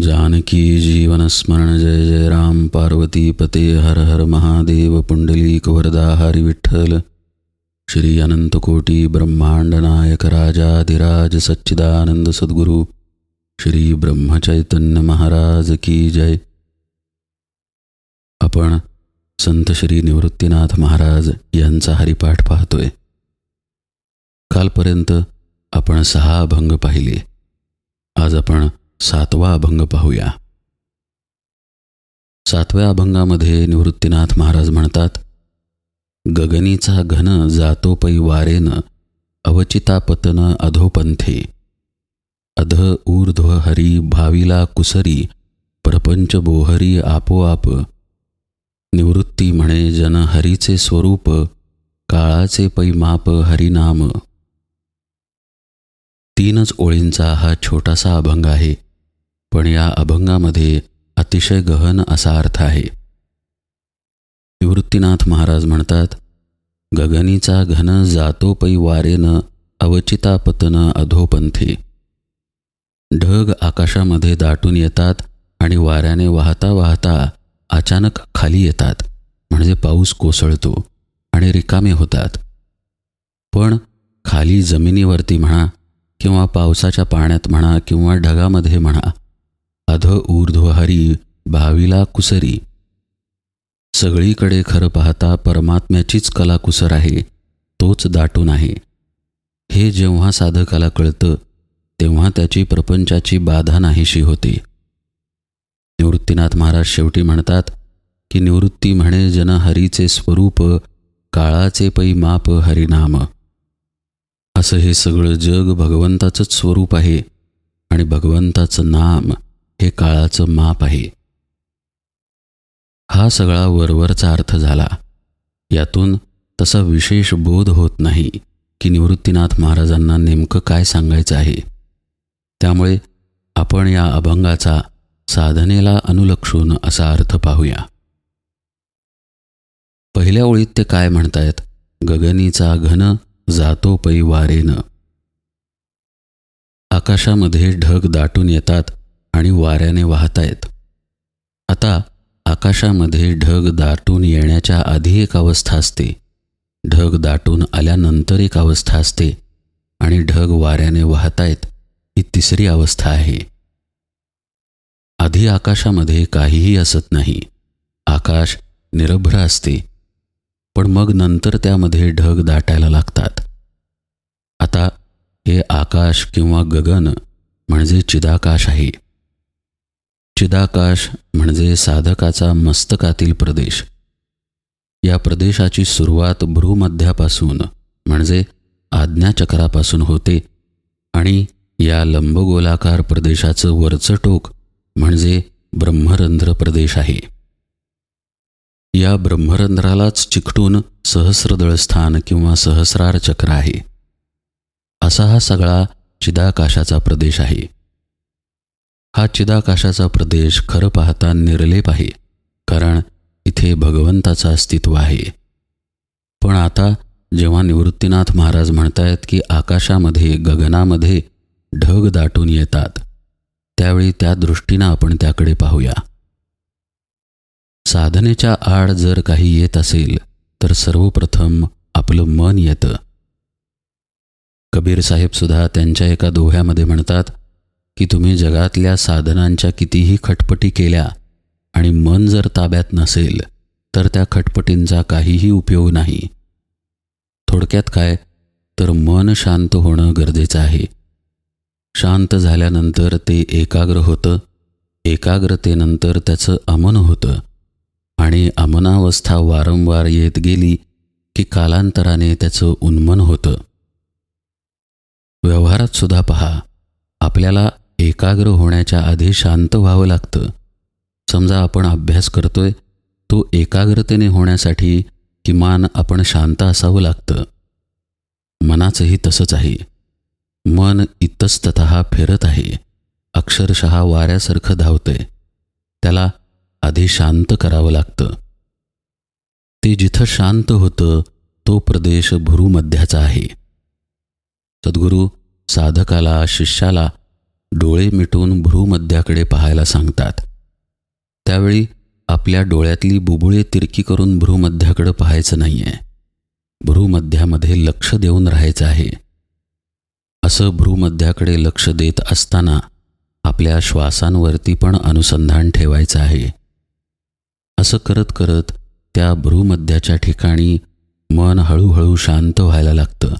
जानकी जीवन स्मरण जय जय राम पार्वती पते हर हर महादेव पुंडलीक वरदा हरि विठ्ठल श्री अनंतकोटी ब्रह्मांड नायक राजाधिराज सच्चिदानंद सद्गुरु श्री ब्रह्मचैतन्य महाराज की जय. आपण संत श्री निवृत्तीनाथ महाराज यांचा हरिपाठ पाहतोय. कालपर्यंत आपण 6 अभंग पाहिले. आज आपण 7वा अभंग पाहूया. 7व्या अभंगामध्ये निवृत्तीनाथ महाराज म्हणतात, गगनीचा घन जातो पै वारेन अवचिता पतन अधोपंथे अध ऊर्ध्व हरी भाविला कुसरी प्रपंच बोहरी आपोआप. निवृत्ती म्हणे जन हरीचे स्वरूप काळाचे पै माप हरिनाम. 3च ओळींचा हा छोटासा अभंग आहे, पण या अभंगामध्ये अतिशय गहन असा अर्थ आहे. निवृत्तीनाथ महाराज म्हणतात, गगनीचा घन जातो पै वारेन अवचिता पतन अधोपंथे. ढग आकाशामध्ये दाटून येतात आणि वाऱ्याने वाहता वाहता अचानक खाली येतात, म्हणजे पाऊस कोसळतो आणि रिकामे होतात. पण खाली जमिनीवरती म्हणा किंवा पावसाच्या पाण्यात म्हणा किंवा ढगामध्ये म्हणा, अध ऊर्ध्व हरी भाविला कुसरी. सगळीकडे खरं पाहता परमात्म्याचीच कलाकुसर आहे, तोच दाटून आहे. हे जेव्हा साधकाला कळतं तेव्हा त्याची प्रपंचाची बाधा नाहीशी होते. निवृत्तीनाथ महाराज शेवटी म्हणतात की निवृत्ती म्हणे जन हरीचे स्वरूप काळाचे पै माप हरिनाम. असं हे सगळं जग भगवंताचंच स्वरूप आहे आणि भगवंताचं नाम हे काळाचं माप आहे. हा सगळा वरवरचा अर्थ झाला. यातून तसा विशेष बोध होत नाही की निवृत्तीनाथ महाराजांना नेमकं काय सांगायचं आहे. त्यामुळे आपण या अभंगाचा साधनेला अनुलक्षून असा अर्थ पाहूया. पहिल्या ओळीत ते काय म्हणतायत, गगनीचा घन जातो पै वारेन. आकाशामध्ये ढग दाटून येतात आणि वाऱ्याने वाहतायत. आता आकाशामध्ये ढग दाटून येण्याच्या आधी एक अवस्था असते, ढग दाटून आल्यानंतर एक अवस्था असते आणि ढग वाऱ्याने वाहतायत ही तिसरी अवस्था आहे. आधी आकाशामध्ये काहीही असत नाही, आकाश निरभ्र असते, पण मग नंतर त्यामध्ये ढग दाटायला लागतात. आता हे आकाश किंवा गगन म्हणजे चिदाकाश आहे. चिदाकाश म्हणजे साधकाचा मस्तकातील प्रदेश. या प्रदेशाची सुरुवात भ्रूमध्यापासून म्हणजे आज्ञाचक्रापासून होते आणि या लंबगोलाकार प्रदेशाचं वरचं टोक म्हणजे ब्रह्मरंध्र प्रदेश आहे. या ब्रह्मरंध्रालाच चिकटून सहस्रदळस्थान किंवा सहस्रार चक्र आहे. असा हा सगळा चिदाकाशाचा प्रदेश आहे. हा चिदाकाशाचा प्रदेश खरं पाहता निर्लेप आहे, कारण इथे भगवंताचं अस्तित्व आहे. पण आता जेव्हा निवृत्तीनाथ महाराज म्हणतायत की आकाशामध्ये गगनामध्ये ढग दाटून येतात, त्यावेळी त्या दृष्टीनं आपण त्याकडे पाहूया. साधनेच्या आड जर काही येत असेल तर सर्वप्रथम आपलं मन येतं. कबीर साहेबसुद्धा त्यांच्या एका दोह्यामध्ये म्हणतात की तुम्ही जगातल्या साधनांच्या कितीही खटपटी केल्या आणि मन जर ताब्यात नसेल तर त्या खटपटींचा काहीही उपयोग नाही. थोडक्यात काय तर मन शांत होणं गरजेचं आहे. शांत झाल्यानंतर ते एकाग्र होतं, एकाग्रतेनंतर त्याचं अमन होतं आणि अमनावस्था वारंवार येत गेली की कालांतराने त्याचं उन्मन होतं. व्यवहारात सुद्धा पहा, आपल्याला एकाग्र होण्याच्या आधी शांत व्हावं लागतं. समजा आपण अभ्यास करतोय, तो एकाग्रतेने होण्यासाठी किमान आपण शांत असावं लागतं. मनाचंही तसंच आहे. मन इतस्ततः फिरत आहे, अक्षरशः वाऱ्यासारखं धावतंय. त्याला आधी शांत करावं लागतं. ते जिथं शांत होतं तो प्रदेश भ्रूमध्याचा आहे. सद्गुरू साधकाला, शिष्याला डोळे मिटून भ्रूमध्याकडे पाहायला सांगतात. त्यावेळी आपल्या डोळ्यातली बुबुळे तिरकी करून भ्रूमध्याकडे पाहायचं नाही आहे. भ्रूमध्यामध्ये लक्ष देऊन राहायचं आहे. असं भ्रूमध्याकडे लक्ष देत असताना आपल्या श्वासांवरती पण अनुसंधान ठेवायचं आहे. असं करत करत त्या भ्रूमध्याच्या ठिकाणी मन हळूहळू शांत व्हायला लागतं.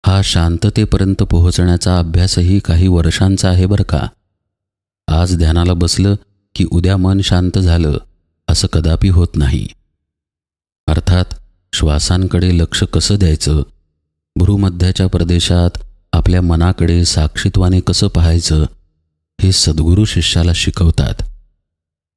हा शांततेपर्यंत पोहोचण्याचा अभ्यासही काही वर्षांचा आहे बरं का. आज ध्यानाला बसलं की उद्या मन शांत झालं असं कदापि होत नाही. अर्थात श्वासांकडे लक्ष कसं द्यायचं, भ्रूमध्याच्या प्रदेशात आपल्या मनाकडे साक्षीत्वाने कसं पाहायचं, हे सद्गुरू शिष्याला शिकवतात.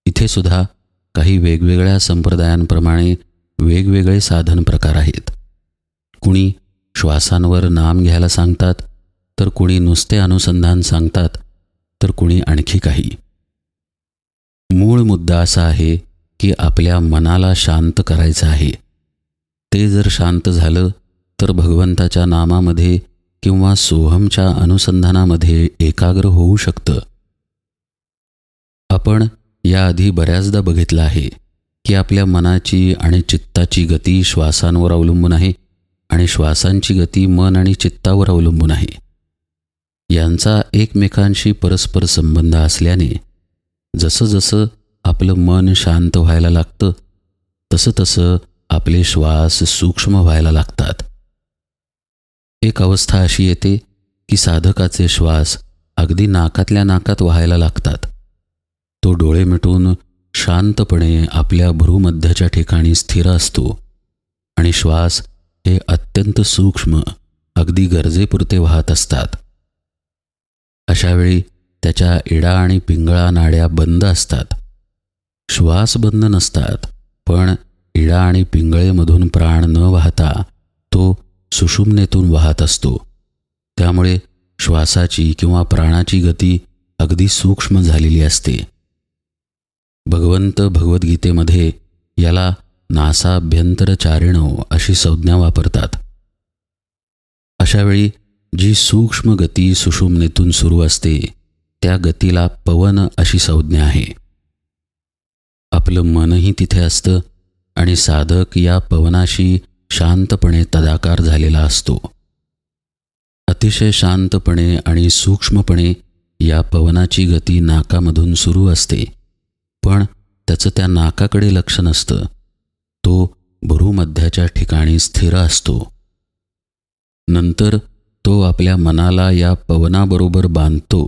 इथे सुद्धा काही वेगवेगळ्या संप्रदायांप्रमाणे वेगवेगळे साधन प्रकार आहेत. कुणी श्वासांवर नाम घ्यायला सांगतात, तर कुणी नुसते अनुसंधान सांगतात, तर कुणी आणखी काही. मूळ मुद्दा असा आहे की आपल्या मनाला शांत करायचं आहे. ते जर शांत झालं तर भगवंताच्या नामामध्ये किंवा सोहमच्या अनुसंधानामध्ये एकाग्र होऊ शकतं. आपण याआधी बऱ्याचदा बघितलं आहे की आपल्या मनाची आणि चित्ताची गती श्वासांवर अवलंबून आहे आणि श्वासांची गती मन आणि चित्तावर अवलंबून आहे. यांचा एकमेकांशी परस्पर संबंध असल्याने जसं जसं आपलं मन शांत व्हायला लागतं तसं तसं आपले श्वास सूक्ष्म व्हायला लागतात. एक अवस्था अशी येते की साधकाचे श्वास अगदी नाकातल्या नाकात व्हायला लागतात. तो डोळे मिटून शांतपणे आपल्या भ्रूमध्याच्या ठिकाणी स्थिर असतो आणि श्वास हे अत्यंत सूक्ष्म अगदी गरजेपुरते वाहत असतात. अशावेळी त्याच्या इडा आणि पिंगळा नाड्या बंद असतात. श्वास बंद नसतात, पण इडा आणि पिंगळेमधून प्राण न वाहता तो सुषुम्नेतून वाहत असतो. त्यामुळे श्वासाची किंवा प्राणाची गती अगदी सूक्ष्म झालेली असते. भगवंत भगवद्गीतेमध्ये याला नासाभ्यंतरचारिणो अशी संज्ञा वापरतात. अशावेळी जी सूक्ष्म गती सुषुम्नेतून सुरू असते त्या गतीला पवन अशी संज्ञा आहे. आपलं मनही तिथे असतं आणि साधक या पवनाशी शांतपणे तदाकार झालेला असतो. अतिशय शांतपणे आणि सूक्ष्मपणे या पवनाची गती नाकामधून सुरू असते, पण त्याचं त्या नाकाकडे लक्ष नसतं. तो भ्रूमध्याच्या ठिकाणी स्थिर असतो. नंतर तो आपल्या मनाला या पवनाबरोबर बांधतो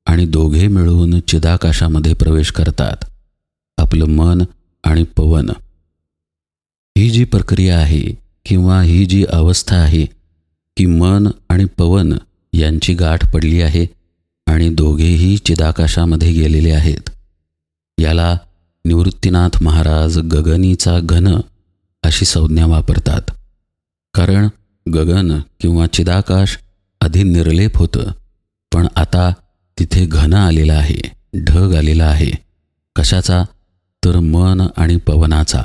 आणि दोघे मिळून चिदाकाशामध्ये प्रवेश करतात. आपलं मन आणि पवन. ही जी प्रक्रिया आहे किंवा ही जी अवस्था आहे की मन आणि पवन यांची गाठ पडली आहे आणि दोघेही चिदाकाशामध्ये गेलेले आहेत, याला निवृत्तीनाथ महाराज गगनीचा घन अशी संज्ञा वापरतात. कारण गगन किंवा चिदाकाश आधी निर्लेप होतं, पण आता तिथे घन आलेला आहे, ढग आलेला आहे. कशाचा? तर मन आणि पवनाचा.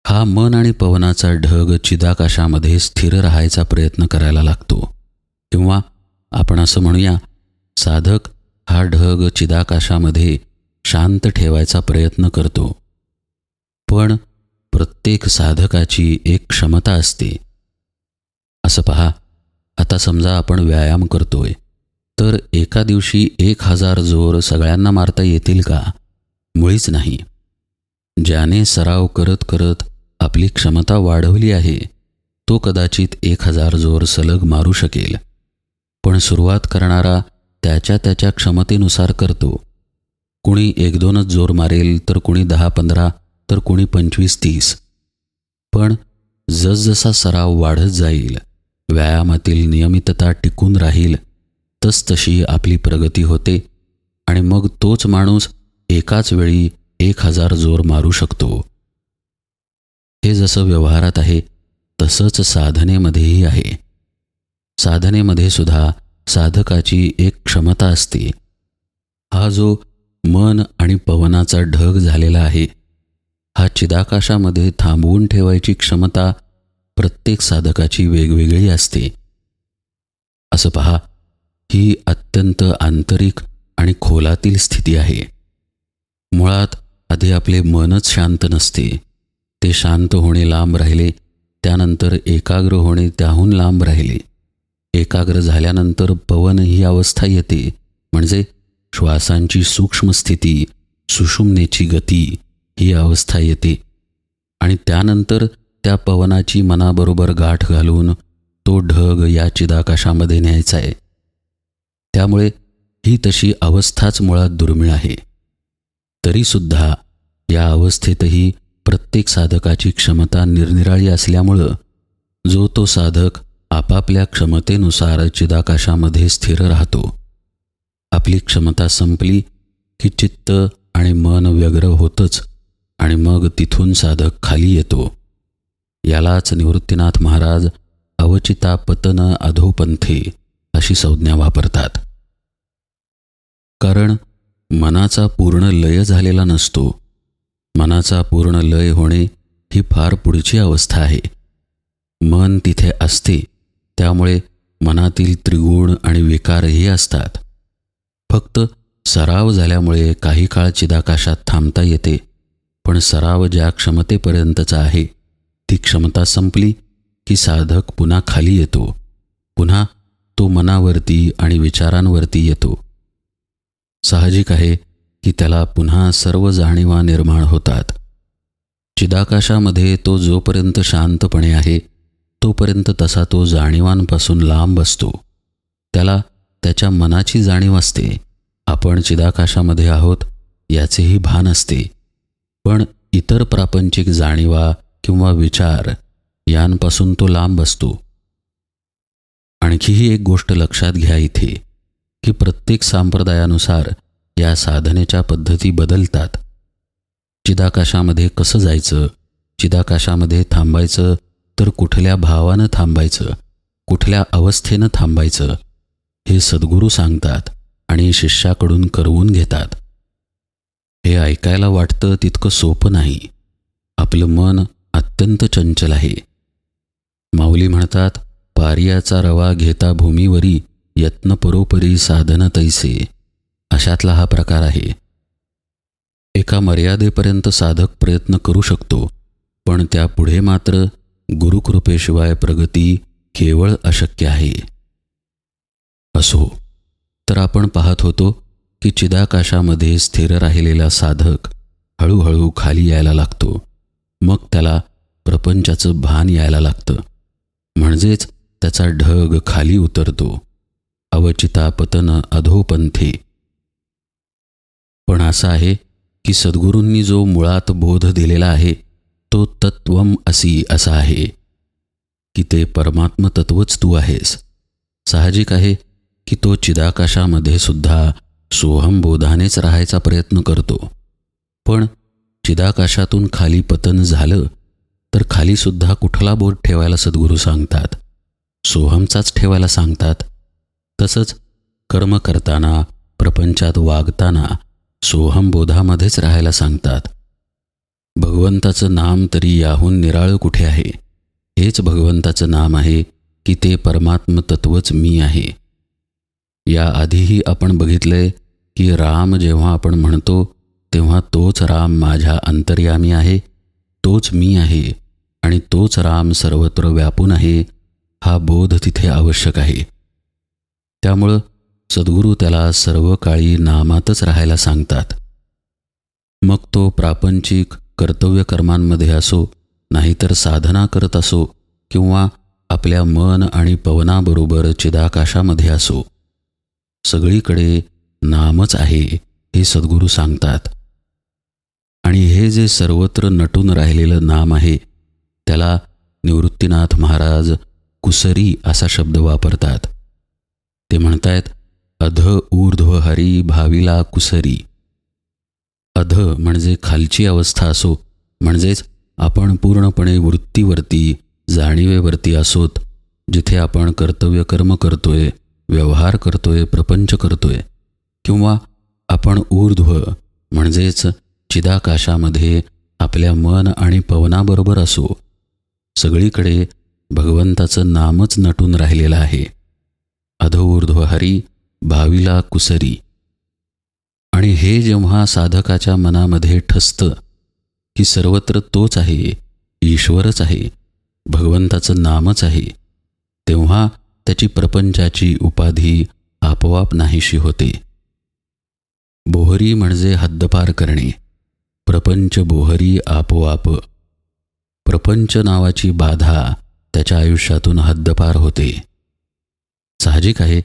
हा मन आणि पवनाचा ढग चिदाकाशामध्ये स्थिर राहायचा प्रयत्न करायला लागतो. किंवा आपण असं म्हणूया, साधक हा ढग चिदाकाशामध्ये शांत ठेवायचा प्रयत्न करतो. पण प्रत्येक साधकाची एक क्षमता असते. असं पहा, आता समजा आपण व्यायाम करतोय, तर एका दिवशी 1000 जोर सगळ्यांना मारता येतील का? मुळीच नाही. ज्याने सराव करत करत आपली क्षमता वाढवली आहे तो कदाचित 1000 जोर सलग मारू शकेल. पण सुरुवात करणारा त्याच्या क्षमतेनुसार करतो. कुणी 1-2च जोर मारेल, तर कुणी 10-15, तर कुणी 25-30. पण जसजसा सराव वाढत जाईल, व्यायामातील नियमितता टिकून राहील, तसतशी आपली प्रगती होते आणि मग तोच माणूस एकाच वेळी 1000 जोर मारू शकतो. हे जसं व्यवहारात आहे तसंच साधनेमध्येही आहे. साधनेमध्ये सुद्धा साधकाची एक क्षमता असते. हा जो मन आणि पवनाचा ढग झालेला आहे, हा चिदाकाशामध्ये थांबवून ठेवायची क्षमता प्रत्येक साधकाची वेगवेगळी असते. असं पहा, ही अत्यंत आंतरिक आणि खोलातील स्थिती आहे. मुळात आधी आपले मनच शांत नसते. ते शांत होणे लांब राहिले, त्यानंतर एकाग्र होणे त्याहून लांब राहिले. एकाग्र झाल्यानंतर पवन ही अवस्था येते, म्हणजे श्वासांची सूक्ष्म स्थिती, सुषुम्नेची गती ही अवस्था येते. आणि त्यानंतर त्या पवनाची मनाबरोबर गाठ घालून तो ढग या चिदाकाशामध्ये न्यायचा आहे. त्यामुळे ही तशी अवस्थाच मुळात दुर्मिळ आहे. तरीसुद्धा या अवस्थेतही प्रत्येक साधकाची क्षमता निरनिराळी असल्यामुळं जो तो साधक आपापल्या क्षमतेनुसार चिदाकाशामध्ये स्थिर राहतो. आपली क्षमता संपली की चित्त आणि मन व्यग्र होतच आणि मग तिथून साधक खाली येतो. यालाच निवृत्तीनाथ महाराज अवचिता पतन अधोपंथे अशी संज्ञा वापरतात. कारण मनाचा पूर्ण लय झालेला नसतो. मनाचा पूर्ण लय होणे ही फार पुढची अवस्था आहे. मन तिथे असते, त्यामुळे मनातील त्रिगुण आणि विकारही असतात. फक्त सराव झाल्यामुळे काही काळ चिदाकाशात थांबता येते, पण सराव ज्या क्षमतेपर्यंतचा आहे ती क्षमता संपली की साधक पुन्हा खाली येतो. पुन्हा तो मनावरती आणि विचारांवरती येतो. साहजिक आहे की त्याला पुन्हा सर्व जाणीवा निर्माण होतात. चिदाकाशामध्ये तो जोपर्यंत शांतपणे आहे तोपर्यंत तसा तो जाणीवांपासून लांब असतो. त्याला त्याच्या मनाची जाणीव असते. आपण चिदाकाशामध्ये आहोत याचेही भान असते. पण इतर प्रापंचिक जाणीवा किंवा विचार यांपासून तो लांब असतो. आणखीही एक गोष्ट लक्षात घ्या इथे, की प्रत्येक संप्रदायानुसार या साधनेच्या पद्धती बदलतात. चिदाकाशामध्ये कसं जायचं, चिदाकाशामध्ये थांबायचं तर कुठल्या भावानं थांबायचं, कुठल्या अवस्थेनं थांबायचं, हे सद्गुरू सांगतात आणि शिष्याकडून करवून घेतात. हे ऐकायला वाटतं तितकं सोपं नाही. आपलं मन अत्यंत चंचल आहे. माऊली म्हणतात, पारियाचा रवा घेता भूमीवरी यत्न परोपरी साधन तैसे. अशातला हा प्रकार आहे. एका मर्यादेपर्यंत साधक प्रयत्न करू शकतो, पण त्यापुढे मात्र गुरुकृपेशिवाय प्रगती केवळ अशक्य आहे. असो, तर आपण पाहत होतो की चिदाकाशामध्ये स्थिर राहिलेला साधक हळूहळू खाली यायला लागतो. मग त्याला प्रपंचाचं भान यायला लागतं, म्हणजेच त्याचा ढग खाली उतरतो. अवचिता पतन अधोपंथे. पण असं आहे की सद्गुरूंनी जो मुळात बोध दिलेला आहे तो तत्वम असी असा आहे की ते परमात्मतत्वच तू आहेस. साहजिक आहे की तो चिदाकाशामध्ये सुद्धा सोहमबोधानेच राहायचा प्रयत्न करतो. पण चिदाकाशातून खाली पतन झालं तर खालीसुद्धा कुठला बोध ठेवायला सद्गुरू सांगतात? सोहमचाच ठेवायला सांगतात. तसंच कर्म करताना, प्रपंचात वागताना सोहमबोधामध्येच राहायला सांगतात. भगवंताचं नाम तरी याहून निराळं कुठे आहे? हेच भगवंताचं नाम आहे की ते परमात्मतत्वच मी आहे. याआधीही आपण बघितलंय की राम जेव्हा आपण म्हणतो तेव्हा तोच राम माझ्या अंतर्यामी आहे, तोच मी आहे आणि तोच राम सर्वत्र व्यापून आहे, हा बोध तिथे आवश्यक आहे. त्यामुळं सद्गुरू त्याला सर्व काळी नामातच राहायला सांगतात. मग तो प्रापंचिक कर्तव्यकर्मांमध्ये असो, नाहीतर साधना करत असो, किंवा आपल्या मन आणि पवनाबरोबर चिदाकाशामध्ये असो, सगळीकडे नामच आहे हे सद्गुरू सांगतात. आणि हे जे सर्वत्र नटून राहिलेलं नाम आहे त्याला निवृत्तीनाथ महाराज कुसरी असा शब्द वापरतात. ते म्हणतायत, अध ऊर्ध्व हरी भाविला कुसरी. अध म्हणजे खालची अवस्था असो, म्हणजेच आपण पूर्णपणे वृत्तीवरती, जाणीवेवरती असोत, जिथे आपण कर्तव्य कर्म करतोय, व्यवहार करतोय, प्रपंच करतोय, किंवा आपण ऊर्ध्व म्हणजेच चिदाकाशामध्ये आपल्या मन आणि पवनाबरोबर असो, सगळीकडे भगवंताचं नामच नटून राहिलेलं आहे. अधो ऊर्ध्व हरी भावीला कुसरी. आणि हे जेव्हा साधकाच्या मनामध्ये ठसतं की सर्वत्र तोच आहे, ईश्वरच आहे, भगवंताचं नामच आहे, तेव्हा त्याची प्रपंचाची उपाधी आपोआप नाहीशी होते. बोहरी म्हणजे हद्दपार करणे. प्रपंच बोहरी आपोआप. प्रपंच नावाची बाधा त्याच्या आयुष्यातून हद्दपार होते. साहजिक आहे,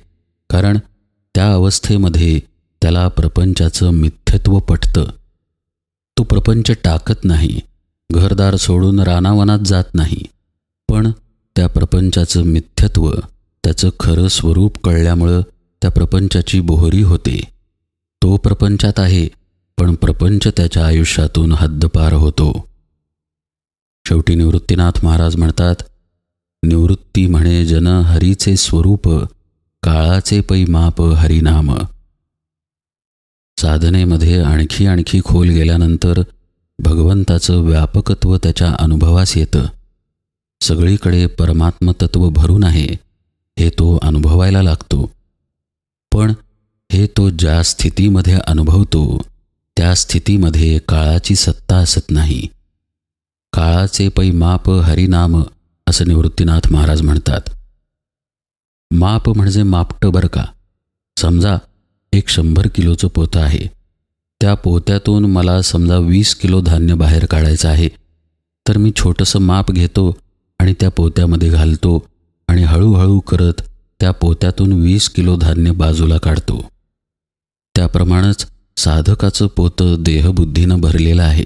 कारण त्या अवस्थेमध्ये त्याला प्रपंचाचं मिथ्यत्व पटतं. तो प्रपंच टाकत नाही, घरदार सोडून रानावनात जात नाही, पण त्या प्रपंचाचं मिथ्यत्व, त्याचं खरं स्वरूप कळल्यामुळं त्या प्रपंचाची बोहरी होते. तो प्रपंचात आहे, पण प्रपंच त्याच्या आयुष्यातून हद्दपार होतो. शेवटी निवृत्तीनाथ महाराज म्हणतात, निवृत्ती म्हणे जन हरीचे स्वरूप, काळाचे पै माप हरिनाम. साधनेमध्ये आणखी खोल गेल्यानंतर भगवंताचं व्यापकत्व त्याच्या अनुभवास येतं. सगळीकडे परमात्मतत्व भरून आहे हे तो अनुभवायला लागतो. पण हे तो ज्या स्थितीमध्ये अनुभवतो त्या स्थितीमध्ये काळाची सत्ता असत नाही. काळाचे पै माप हरिनाम असं निवृत्तीनाथ महाराज म्हणतात. माप म्हणजे मापटं बरं का. समजा एक 100 किलोचं पोतं आहे. त्या पोत्यातून मला समजा 20 किलो धान्य बाहेर काढायचं आहे, तर मी छोटंसं माप घेतो आणि त्या पोत्यामध्ये घालतो आणि हळूहळू करत त्या पोत्यातून 20 किलो धान्य बाजूला काढतो. त्याप्रमाणेच साधकाचं पोतं देहबुद्धीनं भरलेलं आहे.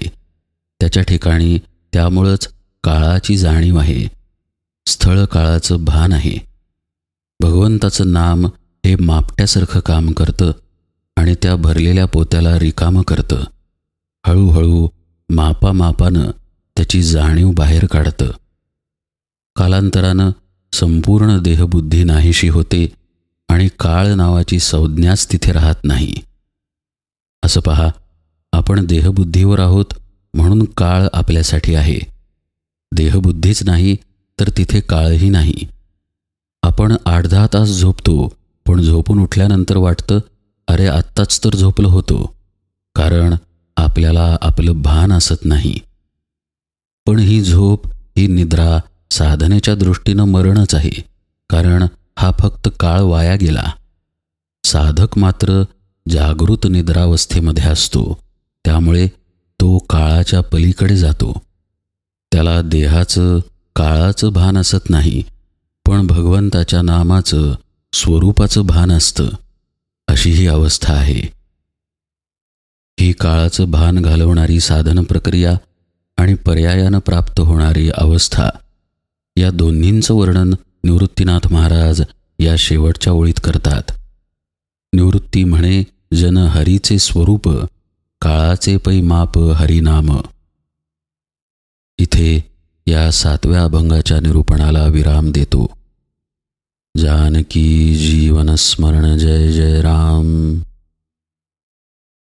त्याच्या ठिकाणी त्यामुळंच काळाची जाणीव आहे, स्थळ काळाचं भान आहे. भगवंताचं नाम हे मापट्यासारखं काम करतं आणि त्या भरलेल्या पोत्याला रिकामं करतं. हळूहळू मापामापानं त्याची जाणीव बाहेर काढतं. कालांतरानं संपूर्ण देहबुद्धी नाहीशी होते आणि काळ नावाची संज्ञाच तिथे राहत नाही. असं पहा, आपण देहबुद्धीवर आहोत म्हणून काळ आपल्यासाठी आहे. देहबुद्धीच नाही तर तिथे काळही नाही. आपण 8-10 तास झोपतो, पण झोपून उठल्यानंतर वाटतं, अरे आत्ताच तर झोपलो होतो, कारण आपल्याला आपलं भान असत नाही. पण ही झोप, ही निद्रा साधनेच्या दृष्टीनं मरणच आहे, कारण हा फक्त काळ वाया गेला. साधक मात्र जागृत निद्रावस्थेमध्ये असतो, त्यामुळे तो काळाच्या पलीकडे जातो. त्याला देहाचं, काळाचं भान असत नाही, पण भगवंताच्या नामाचं, स्वरूपाचं भान असतं. अशी ही अवस्था आहे. ही काळाचं भान घालवणारी साधन प्रक्रिया आणि पर्यायानं प्राप्त होणारी अवस्था, या दोन्हींचं वर्णन निवृत्तीनाथ महाराज या शेवटच्या ओळीत करतात. निवृत्ती म्हणे जन हरीचे स्वरूप, काळाचे पै माप हरिनाम. इथे या 7व्या अभंगाच्या निरूपणाला विराम देतो. जानकी जीवन स्मरण जय जय राम.